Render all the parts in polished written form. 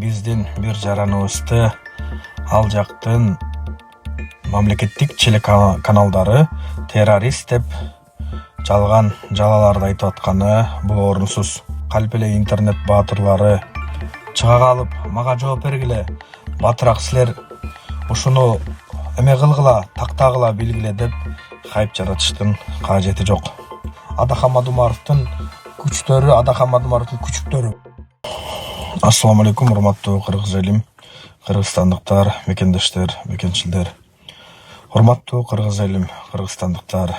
биздин бир жараныбызды ал жактын мамлекеттик телеканалдары террорист деп жалган жалаларды айтып атканы бул орунсуз. Калп эле интернет баатырлары чыга калып, мага жооп бергиле, батыраак силер ушуну эме кылгыла, тактагыла билгиле деп хайп жаратыштын кажети жок. Адахам Адумаровдун күчтөрү. Ассаламу алейкум, урматтуу кыргыз элим, кыргызстандыктар, мекендештер, мекенчилдер. Урматтуу кыргыз элим, кыргызстандыктар,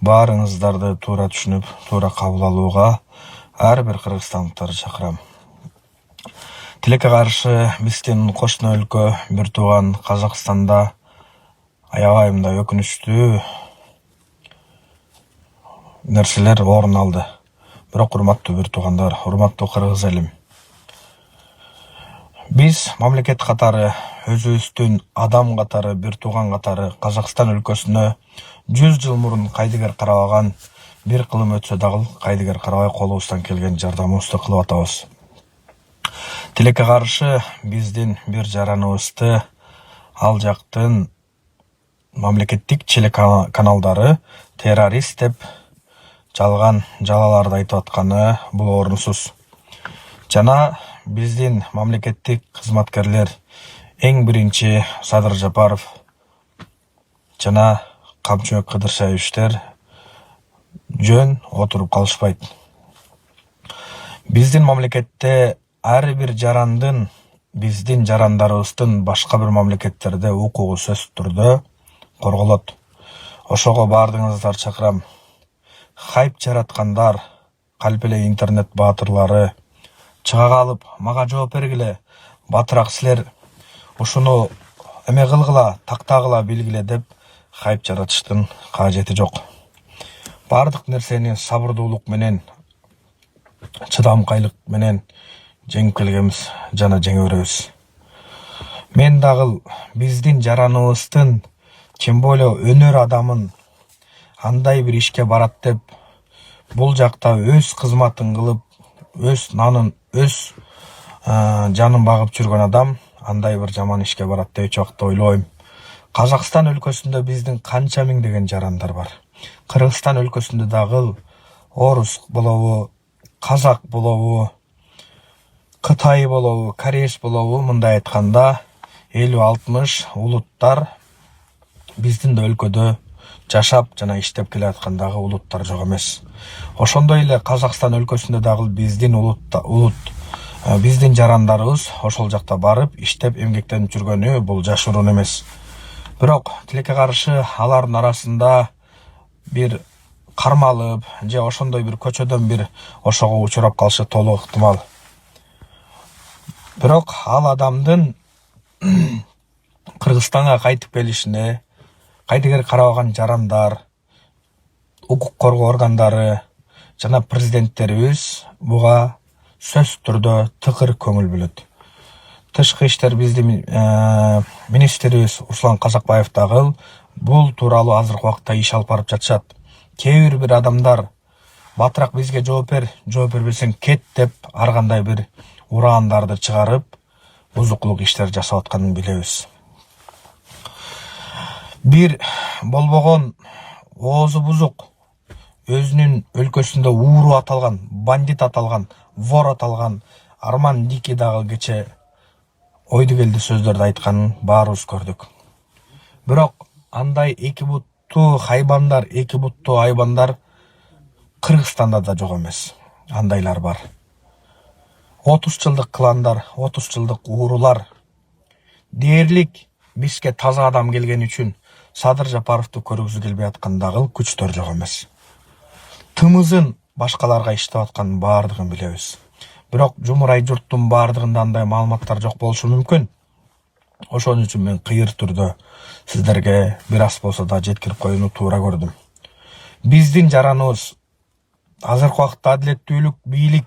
баарыңыздарды туура түшүнүп, туура кабыл алууга ар бир кыргызстандыктарды чакырам. Тилекке каршы биздин кошуна өлкө бир тууган Казакстанда аябай мындай өкүнүчтүү нерселер орун алды. Бирок урматтуу бир туугандар, урматтуу кыргыз элим, биз мамлекет катары, өзүбүздүн адам катары, бир тууган катары Казакстан өлкөсүнө 100 жыл мурун кайдыгер карабаган, бир кылым өтсө дагы кайдыгер карабай колубуздан келген жардамыбызды кылып атабыз. Тилекке каршы биздин бир жараныбызды ал жактын мамлекеттик телеканалдары террорист деп жалган жалаларды айтып атканы бул орунсуз. Жана биздин мамлекеттик кызматкерлер, эң биринчи Садыр Жапаров жана Камчыбек Кыдыршаевичтер жөн отуруп калышпайт. Биздин мамлекетте ар бир жарандын, биздин жарандарыбыздын башка бир мамлекеттерде укугу сөзсүз түрдө корголот. Ошого баардыгыңыздар чакырам. Хайп жараткандар, калп эле интернет баатырлары чыга калып, мага жооп бергиле, батыраак силер ушуну эме кылгыла, тактагыла билгиле деп хайп жаратыштын кажети жок. Бардык нерсени сабырдуулук менен, чыдамкайлык менен жеңип келгенбиз жана жеңе беребиз. Мен дагы биздин жараныбыздын, тем более өнөр адамын андай бир ишке барат деп, бул жакта өз кызматын кылып, өз нанын, өз жанын багып жүргөн адам андай бир жаман ишке барат деп эч убакта ойлобойм. Казакстан өлкөсүндө биздин канча миңдеген жарандар бар. Кыргызстан өлкөсүндө дагы орус болобу, казак болобу, Кытай болобу, кореец болобу, мындай айтканда 50-60 улуттар биздин да өлкөдө жашап жана иштеп келе аткандагы улуттар жок эмес. Ошондой эле Казакстан өлкөсүндө дагы биздин жарандарыбыз ошол жакта барып иштеп эмгектенип жүргөнү бул жашыруун эмес. Бирок тилекке каршы алардын арасында бир кармалып, же ошондой бир көчөдөн бир ошого учурап калышы толук ыктымал. Бирок ал адамдын Кыргызстанга кайтып келишине кайдыгер карабаган жарандар, укук коргоо органдары жана президенттерибиз буга сөзсүз түрдө тыкыр көңүл бөлөт. Тышкы иштер биздин министрибиз Руслан Казакбаев дагы бул тууралуу азыркы убакта иш алып барып жатышат. Кээ бир адамдар батыраак бизге жооп бербесең кет деп ар кандай бир ураандарды чыгарып, бузукулук иштер жасап атканын билебиз. Бир болбогон оозу бузук, өзүнүн өлкөсүндө ууру аталган, бандит аталган, вор аталган Арман Дики дагы кече ойду келди сөздөрдү айтканын баарыбыз көрдүк. Бирок андай эки буттуу хайбандар, эки буттуу айбандар Кыргызстанда да жок эмес. Андайлар бар. 30 жылдык кландар, 30 жылдык уурулар дээрлик бизге таза адам келген үчүн Садыр Жапаровду көргүзү келбей аткандагы күчтөр жок эмес. Тымызын башкаларга иштеп атканын баардыгын билебиз. Бирок жумурай журттун баардыгында андай маалыматтар жок болушу мүмкүн. Ошон үчүн мен кыйыр түрдө сиздерге бир аз болсо да жеткирип коюуну туура көрдүм. Биздин жараныбыз азыркы убакытта адилеттүүлүк, бийлик,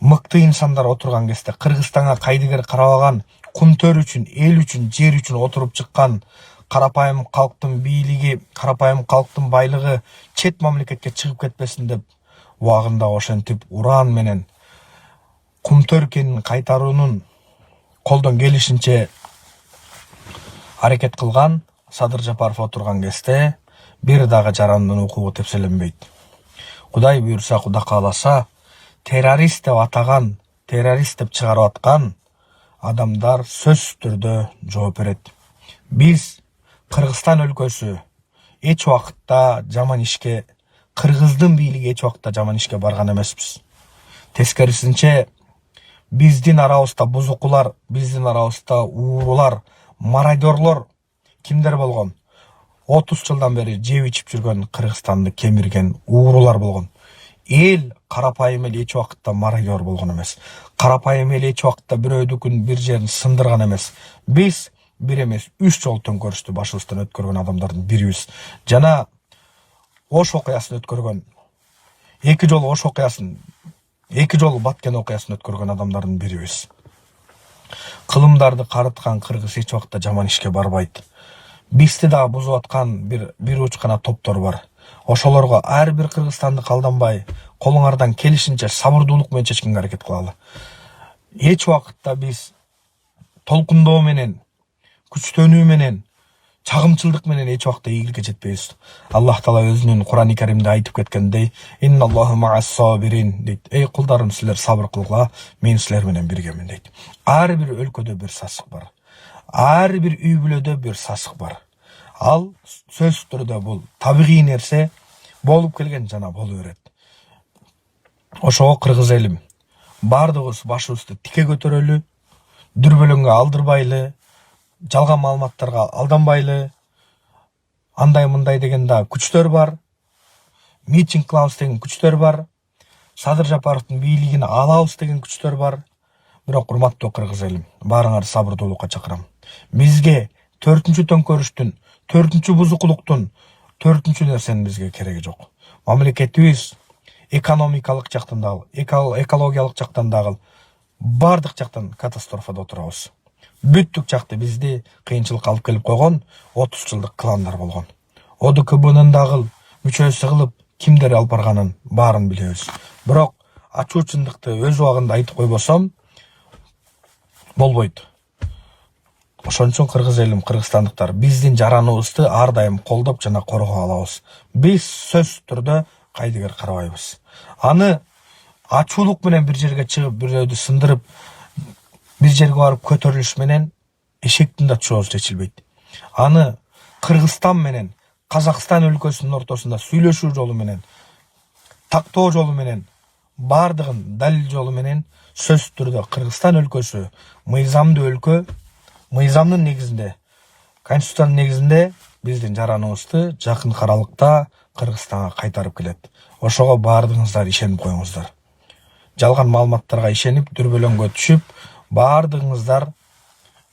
мыкты инсандар отурган кезде Кыргызстанга кайдыгер карабаган, кумтөр үчүн, эл үчүн, жер үчүн отуруп чыккан карапайым калктын бийлиги, карапайым калктын байлыгы чет мамлекетке чыгып кетпесин деп убагында ошентип ураан менен Кумтөркенин кайтаруунун колдон келишинче аракет кылган Садыр Жапаров отурган кезде бир дагы жарандын укугу тепселенбейт. Кудай буйрса, Куда кааласа, террорист деп атаган, террорист деп чыгарып аткан адамдар сөзсүз түрдө жооп берет. Биз Кыргызстан өлкөсү эч убакытта жаман ишке, Кыргыздын бийлиги эч убакытта жаман ишке барган эмеспиз. Тескерисинче биздин арабызда бузукулар, биздин арабызда уурулар, мародерлор кимдер болгон? 30 жылдан бери жеп ичип жүргөн, Кыргызстанды кемирген уурулар болгон. Эл карапайым эл эч убакытта мародер болгон эмес. Карапайым эл эч убакытта бирөөдүкүн бир жерин сындырган эмес. Биз бир эмес 3 жолу төңкөрүштү башыбыздан өткөргөн адамдардын бирибиз. Жана Ош окуясын өткөргөн, 2 жолу Ош окуясын, 2 жолу Баткен окуясын өткөргөн адамдардын бирибиз. Кылымдарды карыткан кыргыз эч убакытта жаман ишке барбайт. Бизди дагы бузуп аткан бир учкана топтор бар. Ошолорго ар бир кыргызстандык алданбай, колуңардан келишинче сабырдуулук менен чечкенге аракет кылалы. Эч убакытта биз толкундоо менен, күчтөнүү менен, чагымчылдык менен эч убакта ийгиликке жетпейбиз. Аллах Таала өзүнүн Кур'ан-ы Каримде айтып кеткендей, «Инналлаху ма'ас-сабирин» дейт. Эй кулдарым, силер сабыр кылгыла, мен силер менен биргемин дейт. Ар бир өлкөдө бир сасык бар. Ар бир үй бүлөдө бир сасык бар. Ал сөзсүз түрдө бул табигый нерсе, болуп келген жана боло берет. Ошого кыргыз элим, бардыгыбыз башыбызды тике көтөрөлү, дүрбөлөңгө алдырбайлы, жалган маалыматтарга алданбайлы, андай мындай деген да күчтөр бар, митинг кылабыз деген күчтөр бар, Садыр Жапаровдун бийлигин алабыз деген күчтөр бар. Бирок урматтуу кыргыз элим, баарыңарды сабырдуулукка чакырам. Бизге 4-чү төңкөрүштүн, 4-чү бузукулуктун, 4-чү нерсенин бизге кереги жок. Мамлекетибиз экономикалык жактан дагы, экологиялык жактан дагы бардык жактан катастрофада отурабыз. Бүттүк жакты бизди кыйынчылыкка алып келип койгон 30 жылдык кландар болгон. ОДКБнын дагы мүчөсү кылып кимдер алып барганын баарын билебиз. Бирок ачуу чындыкты өз убагында айтып койбосом болбойт. Ошон үчүн кыргыз элим, кыргызстандыктар биздин жараныбызды ар дайым колдоп жана коргоп алабыз. Биз сөзсүз түрдө кайдыгер карабайбыз. Аны ачуулук менен бир жерге чыгып, бирөөдү сындырып, бир жерге барып көтөрүлүш менен эшектин да чоосу чечилбейт. Аны Кыргызстан менен Казакстан өлкөсүнүн ортосунда сүйлөшүү жолу менен, тактоо жолу менен, бардыгын далил жолу менен сөзсүз түрдө Кыргызстан өлкөсү мыйзамдуу өлкө, мыйзамдын негизинде, конституциянын негизинде биздин жараныбызды жакын аралыкта Кыргызстанга кайтарып келет. Ошого бардыгыңыздар ишенип коюңуздар. Жалган маалыматтарга ишенип, дүрбөлөңгө түшүп, бардыгыңыздар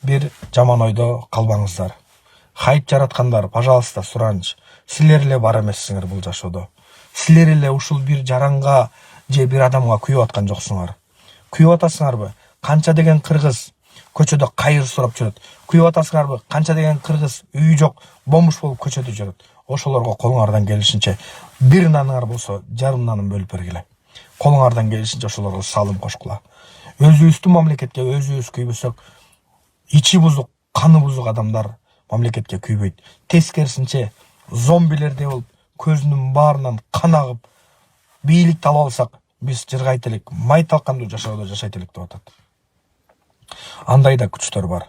бир жаман ойдо калбаңыздар. Хайп жараткандар, пожалуйста, суранч, силер эле бар эмессиңер бул жашоодо. Силер эле ушул бир жаранга же бир адамга күйүп аткан жоксуңар. Күйүп атасыңарбы? Канча деген кыргыз көчөдө кайыр сурап жүрөт. Күйүп атасыңарбы? Канча деген кыргыз үйү жок, бомуш болуп көчөдө жүрөт. Ошолорго колуңардан келишинче бир наныңар болсо, жарым нанын бөлүп бергиле. Колуңардан келишинче ошолорго салым кошкула. Өзүбүздүн мамлекетке өзүбүз күйбөсөк, ичи бузук, каны бузук адамдар мамлекетке күйбөйт. Тескерисинче зомбилердей болуп, көзүнүн баарынан кан агып, бийликти алып алсак, биз жыргайт элек, май талкандуу жашоодо жашайт элек деп атат. Андай да күчтөр бар.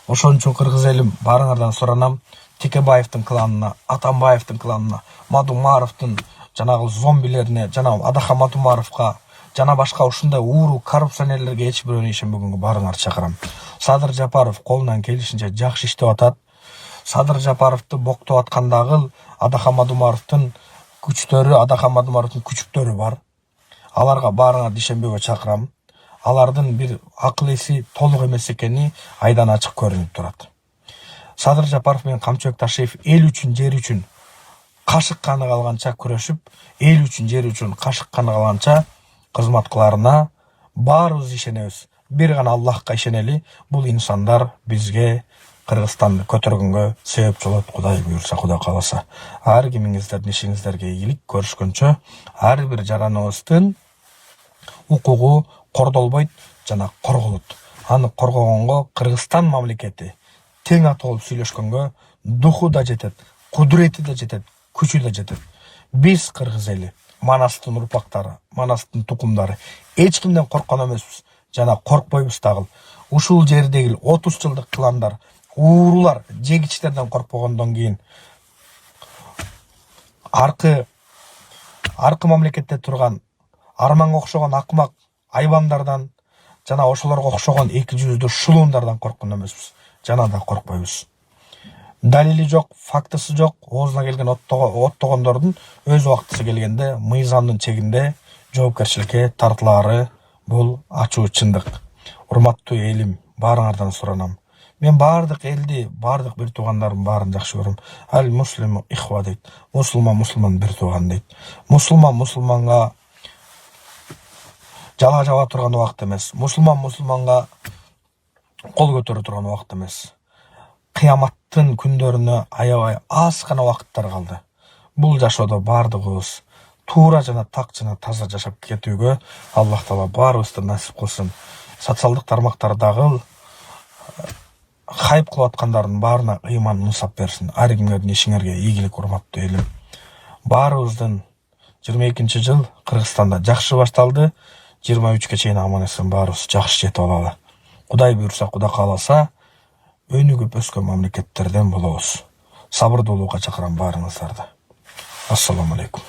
Ошон үчүн кыргыз элим, баарыңардан суранам, Текебаевдин кланына, Атамбаевдин кланына, Мадумаровдун жанагы зомбилерине, жана Адаха Мадумаровго, жана башка ушундай ууру коррупционерлерге эч бирөөнү ишенбөгөнгө баарыңарды чакырам. Садыр Жапаров колунан келишинче жакшы иштеп атат. Садыр Жапаровду боктоп аткандагы Адаха Мадумаровдун күчтөрү, Адаха Мадумаровдун күчүктөрү бар. Аларга баарыңарды ишенбөөгө чакырам. Алардын бир акыл эси толук эмес экени айдан ачык көрүнүп турат. Садыр Жапаров менен Камчыбек Ташиев эл үчүн, жер үчүн кашык каны калганча күрөшүп, эл үчүн, жер үчүн кашык каны калганча кызмат кыларына баарыбыз ишенебиз. Бир гана Аллахка ишенели, бул инсандар бизге Кыргызстанды көтөргөнгө себепчи болот. Кудай буйрса, Кудай кааласа. Ар кимиңиздердин ишиңиздерге ийгилик, көрүшкөнчө ар бир жараныбыздын укугу, кордолбойт жана корголот. Аны коргогонго Кыргызстан мамлекети тең аты болуп сүйлөшкөнгө духу да жетет, кудурети да жетет, күчү да жетет. Биз кыргыз эли, Манастын урпактары, Манастын тукумдары эч кимден корккон эмеспиз жана коркпойбуз дагы. Ушул жердеги 30 жылдык кландар, уурулар, жегичтерден коркпогондон кийин аркы мамлекетте турган Арманга окшогон акмак айбандардан жана ошолорго окшогон эки жүздүү шулуундардан корккон эмеспиз, жана да коркпойбуз. Далили жок, фактысы жок, оозуна келген оттогондордун өз убактысы келгенде мыйзамдын чегинде жоопкерчиликке тартылаары бул ачуу чындык. Урматтуу элим, баарыңардан суранам. Мен баардык элди, баардык бир туугандарым баарын жакшы көрөм. Ал муслим ихва дейт. Мусулман бир тууган дейт. Мусулманга жала жаба турган убакыт эмес. Мусулманга кол көтөрө турган убакыт эмес. Кыяматтын күндөрүнө аябай аз гана убакыттар калды. Бул жашоодо баардыгыбыз туура жана так жана таза жашап кетүүгө Аллах Таала баарыбызды насип кылсын. Социалдык тармактардагы хайп кылып аткандардын баарына ыйман нусап берсин. Ар кимдин ишиңерге ийгилик, урматтуу элим. Баарыбыздын 22-жыл Кыргызстанда жакшы башталды. 23-ке чейин аман эсен баарыбыз жакшы жетип алалы. Кудай буйрса, Кудай кааласа, өнүгүп өскөн мамлекеттерден болобуз. Сабырдуулукка чакырам баарыңыздарды. Ассаламу алейкум.